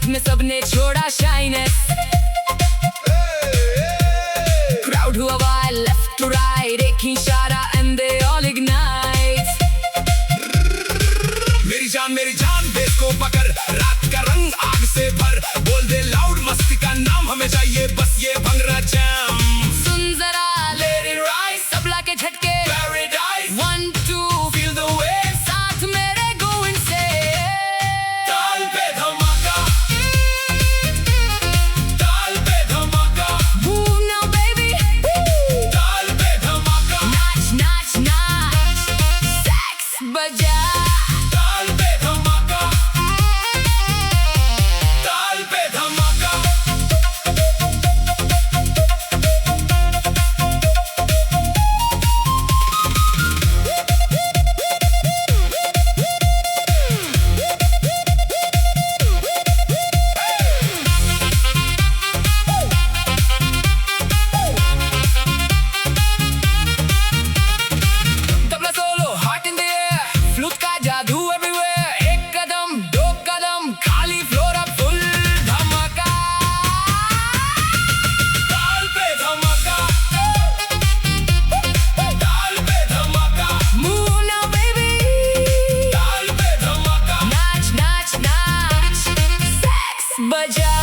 साथ में सबने छोड़ा शाइनेस। क्राउड हुआ वाइल्ड लेफ्ट टू राइट, एक ही इशारा एंड दे ऑल इग्नाइट। मेरी जान बेस को पकड़, रात का रंग आग से भर, बोल दे लाउड मस्ती का नाम हमें चाहिए बस ये भंगरा जैम। सुन जरा let it rise, तबला के झटके Paradise, 1 2 feel the wave, साथ मेरे go and say ताल पे धमाका, ताल पे धमाका, move now baby, ताल पे धमाका, नाच नाच नाच, सेक्स बजा, ताल पे धमाका, ताल पे धमाका। Tabla solo hot in the air, flute का जादू everywhere, एक कदम दो कदम खाली फ्लोर अब फुल धमाका। ताल पे धमाका, ताल पे धमाका, Move now baby, ताल पे धमाका, नाच नाच नाच, सेक्स बजा।